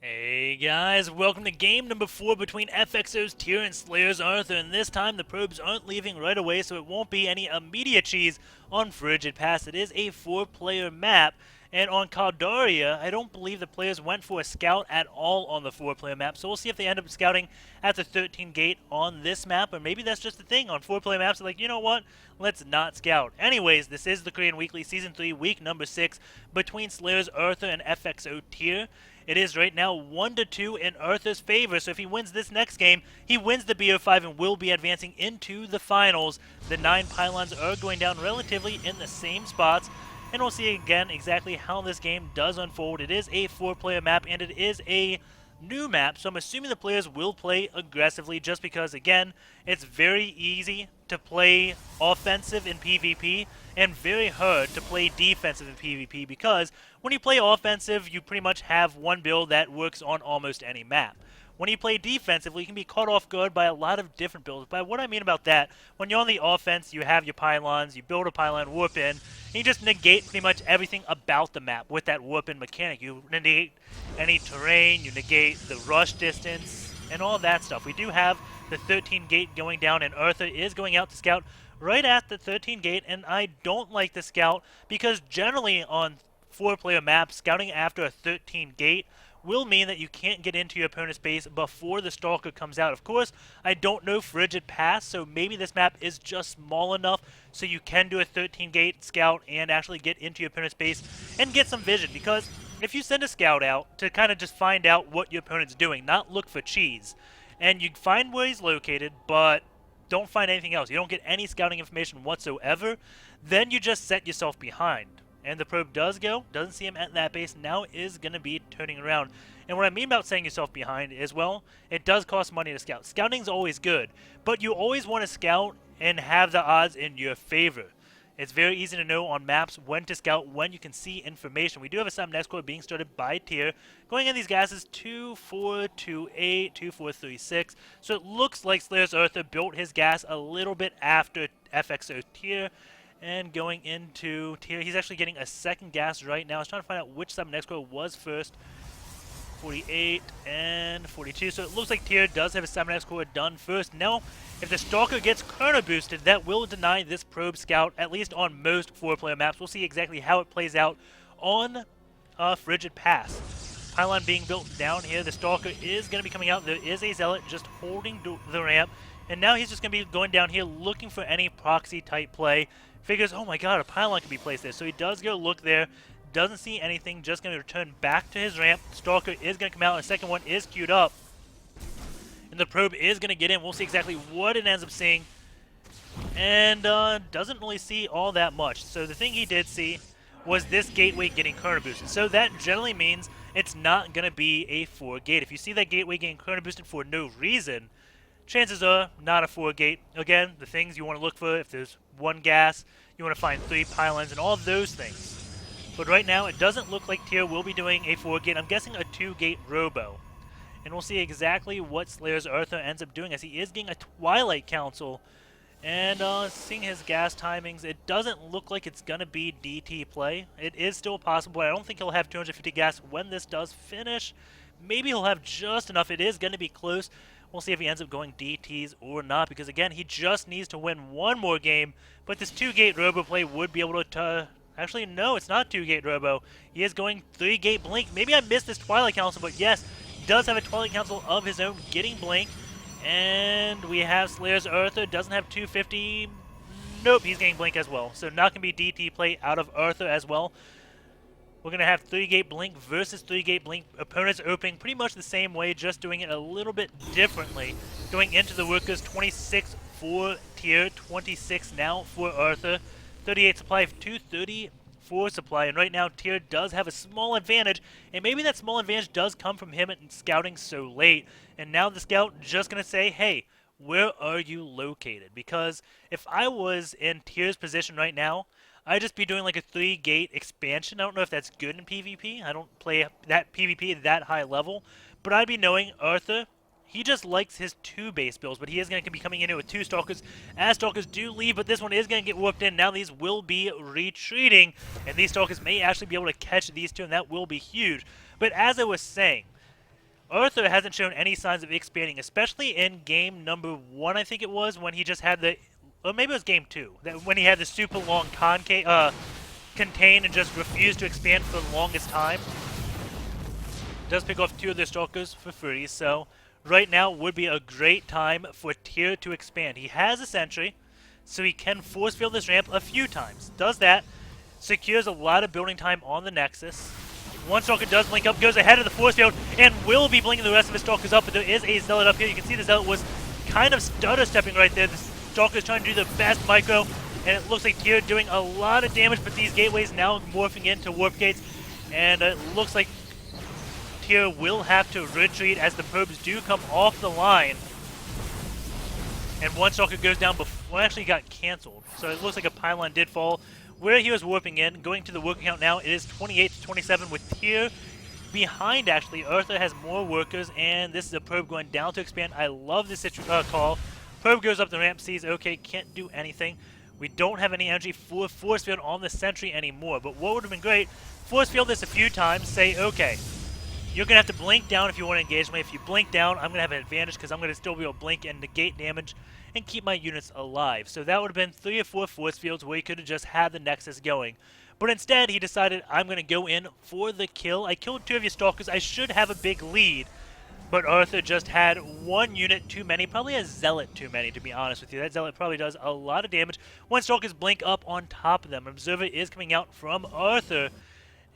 Hey guys, welcome to game number 4 between FXO.Tear and SlayerS.Arthus, and this time the probes aren't leaving right away, so it won't be any immediate cheese on Frigid Pass. It is a 4-player map, and on Caldaria, I don't believe the players went for a scout at all on the 4-player map, so we'll see if they end up scouting at the 13 gate on this map, or maybe that's just the thing. On 4-player maps, they're like, you know what, let's not scout. Anyways, this is the Korean Weekly Season 3, week number 6, between SlayerS.Arthus and FXO.Tear. It is right now 1-2 in Arthur's favor, so if he wins this next game, he wins the BO5 and will be advancing into the finals. The 9 pylons are going down relatively in the same spots, and we'll see again exactly how this game does unfold. It is a 4-player map, and it is a new map, so I'm assuming the players will play aggressively just because, again, it's very easy to play offensive in PvP and very hard to play defensive in PvP because when you play offensive, you pretty much have one build that works on almost any map. When you play defensively, you can be caught off guard by a lot of different builds. But what I mean about that, when you're on the offense, you have your pylons, you build a pylon, warp in, and you just negate pretty much everything about the map with that warp in mechanic. You negate any terrain, you negate the rush distance, and all that stuff. We do have the 13 gate going down, and Arthur is going out to scout right at the 13 gate, and I don't like the scout because generally on 4-player maps, scouting after a 13 gate will mean that you can't get into your opponent's base before the Stalker comes out. Of course, I don't know Frigid Pass, so maybe this map is just small enough so you can do a 13-gate scout and actually get into your opponent's base and get some vision, because if you send a scout out to kind of just find out what your opponent's doing, not look for cheese, and you find where he's located, but don't find anything else, you don't get any scouting information whatsoever, then you just set yourself behind. And the probe does go, doesn't see him at that base, now is going to be turning around. And what I mean about setting yourself behind is, well, it does cost money to scout. Scouting's always good, but you always want to scout and have the odds in your favor. It's very easy to know on maps when to scout, when you can see information. We do have a Sam next core being started by Tear. Going in these gases 2428, 2436. So it looks like SlayerS.Arthus built his gas a little bit after FXO.Tear. And going into Tear, he's actually getting a second gas right now. I was trying to find out which sub next core was first. 48 and 42. So it looks like Tear does have a 7x core done first. Now, if the Stalker gets Chrono boosted, that will deny this probe scout, at least on most 4-player maps. We'll see exactly how it plays out on Frigid Pass. Pylon being built down here. The Stalker is going to be coming out. There is a Zealot just holding the ramp. And now he's just going to be going down here looking for any proxy type play. Figures, oh my god, a pylon can be placed there. So he does go look there. Doesn't see anything, just going to return back to his ramp. Stalker is going to come out, and the second one is queued up. And the probe is going to get in. We'll see exactly what it ends up seeing. And doesn't really see all that much. So the thing he did see was this gateway getting Chrono boosted. So that generally means it's not going to be a 4-gate. If you see that gateway getting Chrono boosted for no reason, chances are not a 4-gate. Again, the things you want to look for, if there's 1 gas, you want to find 3 pylons and all of those things. But right now, it doesn't look like Tear will be doing a 4-gate. I'm guessing a 2-gate robo. And we'll see exactly what SlayerS.Arthus ends up doing, as he is getting a Twilight Council. And seeing his gas timings, it doesn't look like it's going to be DT play. It is still possible. I don't think he'll have 250 gas when this does finish. Maybe he'll have just enough. It is going to be close. We'll see if he ends up going DTs or not, because again, he just needs to win one more game. But this 2-gate robo play would be able to... Actually, no, it's not 2-gate robo. He is going 3-gate blink. Maybe I missed this Twilight Council, but yes, he does have a Twilight Council of his own getting blink. And we have SlayerS.Arthus, doesn't have 250. Nope, he's getting blink as well. So not going to be DT play out of Arthur as well. We're going to have 3-gate blink versus 3-gate blink. Opponents opening pretty much the same way, just doing it a little bit differently. Going into the workers, 26 for Tear, 26 now for Arthur. 38 supply of 234 supply, and right now Tear does have a small advantage, and maybe that small advantage does come from him scouting so late. And now the scout just going to say, hey, where are you located? Because if I was in Tear's position right now, I'd just be doing like a 3-gate expansion. I don't know if that's good in PvP. I don't play that PvP at that high level, but I'd be knowing Arthur, he just likes his 2 base builds, but he is going to be coming in with 2 Stalkers as Stalkers do leave, but this one is going to get warped in. Now these will be retreating, and these Stalkers may actually be able to catch these 2, and that will be huge. But as I was saying, Arthur hasn't shown any signs of expanding, especially in game number 1, I think it was, when he just had the, or maybe it was game 2, when he had the super long contain and just refused to expand for the longest time. Does pick off 2 of their stalkers for free, so right now would be a great time for Tear to expand. He has a sentry, so he can force field this ramp a few times. Does that, secures a lot of building time on the Nexus. One stalker does blink up, goes ahead of the force field, and will be blinking the rest of his stalkers up, but there is a Zealot up here. You can see the Zealot was kind of stutter-stepping right there. The stalker is trying to do the best micro, and it looks like Tear doing a lot of damage, but these gateways now morphing into warp gates, and it looks like Tear will have to retreat as the probes do come off the line. And one stalker goes down before, well, actually got canceled, so it looks like a pylon did fall where he was warping in. Going to the worker count now, it is 28 to 27 with Tear behind. Actually, Arthur has more workers, and this is a probe going down to expand. I love this call. Probe goes up the ramp, sees, okay, can't do anything. We don't have any energy for force field on the sentry anymore, but what would have been great, force field this a few times, say, okay, you're going to have to blink down if you want to engage me. If you blink down, I'm going to have an advantage because I'm going to still be able to blink and negate damage and keep my units alive. So that would have been 3 or 4 force fields where he could have just had the Nexus going. But instead, he decided, I'm going to go in for the kill. I killed 2 of your stalkers. I should have a big lead. But Arthur just had 1 unit too many, probably a Zealot too many, to be honest with you. That Zealot probably does a lot of damage. One stalkers blink up on top of them. Observer is coming out from Arthur.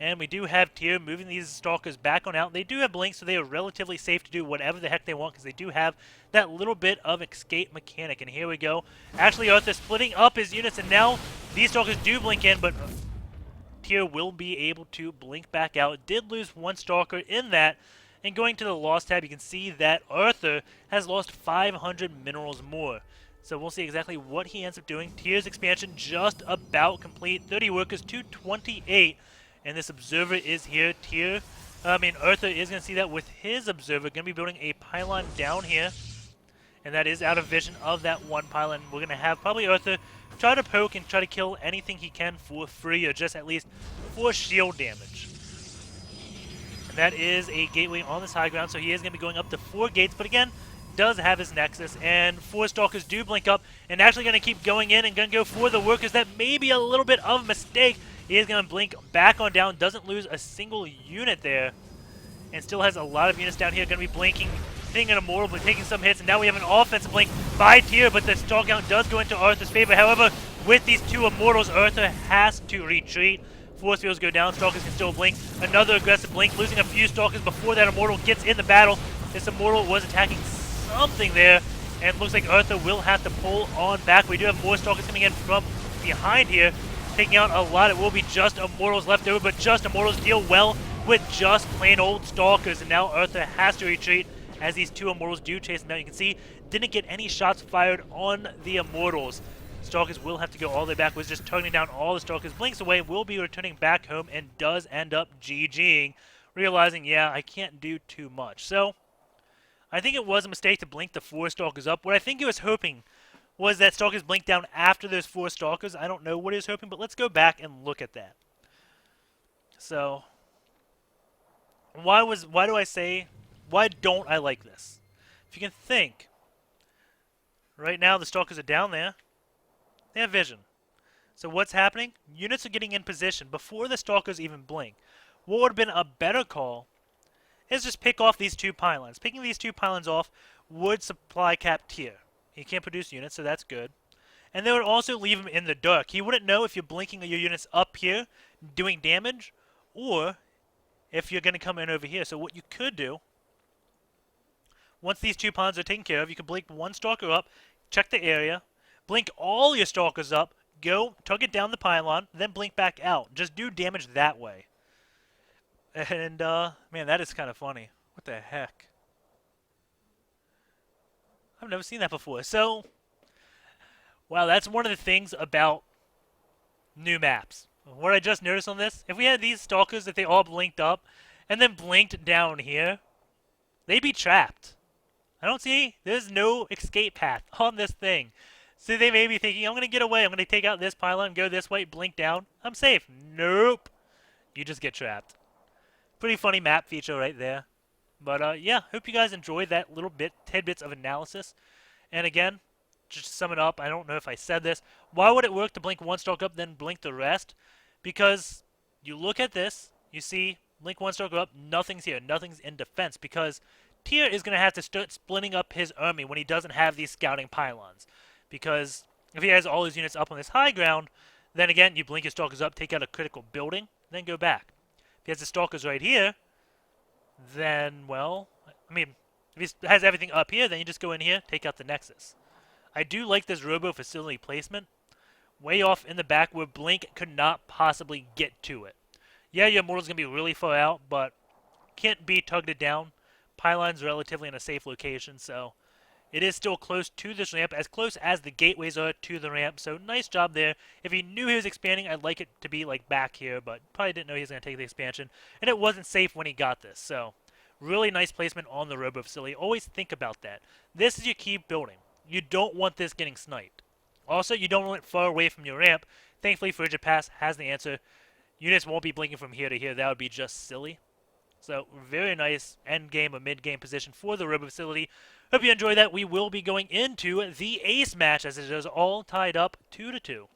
And we do have Tear moving these stalkers back on out. They do have blinks, so they are relatively safe to do whatever the heck they want because they do have that little bit of escape mechanic. And here we go. Actually, Arthur splitting up his units, and now these stalkers do blink in, but Tear will be able to blink back out. Did lose 1 stalker in that. And going to the loss tab, you can see that Arthur has lost 500 minerals more. So we'll see exactly what he ends up doing. Tear's expansion just about complete. 30 workers to 28. And this observer is here. Arthur is going to see that with his observer. Going to be building a pylon down here. And that is out of vision of that 1 pylon. We're going to have probably Arthur try to poke and try to kill anything he can for free, or just at least for shield damage. And that is a gateway on this high ground, so he is going to be going up to 4 gates. But again, does have his Nexus, and 4 stalkers do blink up, and actually going to keep going in and going to go for the workers. That may be a little bit of a mistake. He is going to blink back on down, doesn't lose a single unit there, and still has a lot of units down here. Going to be blinking, hitting an immortal, but taking some hits, and now we have an offensive blink by Tear, but the stall count does go into Arthur's favor. However, with these 2 immortals, Arthur has to retreat. Force fields go down, stalkers can still blink. Another aggressive blink, losing a few stalkers before that immortal gets in the battle. This immortal was attacking something there, and looks like Arthur will have to pull on back. We do have more stalkers coming in from behind here, taking out a lot. It will be just immortals left over, but just immortals deal well with just plain old stalkers, and now Arthur has to retreat as these 2 immortals do chase him down. You can see, didn't get any shots fired on the immortals. Stalkers will have to go all the way back. Was just tugging down all the stalkers. Blinks away, will be returning back home, and does end up GGing, realizing, yeah, I can't do too much. So, I think it was a mistake to blink the 4 stalkers up. What I think he was hoping was that stalkers blink down after those 4 stalkers. I don't know what he was hoping, but let's go back and look at that. So, why don't I like this? If you can think, right now the stalkers are down there. They have vision. So what's happening? Units are getting in position before the stalkers even blink. What would have been a better call is just pick off these 2 pylons. Picking these 2 pylons off would supply cap Tear. He can't produce units, so that's good. And they would also leave him in the dark. He wouldn't know if you're blinking your units up here, doing damage, or if you're going to come in over here. So what you could do, once these 2 pylons are taken care of, you can blink 1 stalker up, check the area, blink all your stalkers up, go, tug it down the pylon, then blink back out. Just do damage that way. And, man, that is kind of funny. What the heck? I've never seen that before. So, wow, that's one of the things about new maps. What I just noticed on this, if we had these stalkers, if they all blinked up, and then blinked down here, they'd be trapped. I don't see, there's no escape path on this thing. So they may be thinking, I'm going to get away. I'm going to take out this pylon, go this way, blink down. I'm safe. Nope. You just get trapped. Pretty funny map feature right there. But yeah, hope you guys enjoyed that little bit, tidbits of analysis. And again, just to sum it up, I don't know if I said this. Why would it work to blink one stroke up, then blink the rest? Because you look at this, you see blink one stroke up, nothing's here, nothing's in defense. Because Tyr is going to have to start splitting up his army when he doesn't have these scouting pylons. Because if he has all his units up on this high ground, then again, you blink your stalkers up, take out a critical building, then go back. If he has the stalkers right here, then, well, I mean, if he has everything up here, then you just go in here, take out the Nexus. I do like this robo facility placement. Way off in the back where Blink could not possibly get to it. Yeah, your mortal's going to be really far out, but can't be tugged down. Pylon's relatively in a safe location, so it is still close to this ramp, as close as the gateways are to the ramp, so nice job there. If he knew he was expanding, I'd like it to be like back here, but probably didn't know he was going to take the expansion, and it wasn't safe when he got this, so really nice placement on the robo facility. Always think about that. This is your key building. You don't want this getting sniped. Also, you don't want it far away from your ramp. Thankfully, Frigid Pass has the answer. Units won't be blinking from here to here. That would be just silly. So, very nice end game or mid game position for the robo facility. Hope you enjoyed that. We will be going into the ace match as it is all tied up 2-2.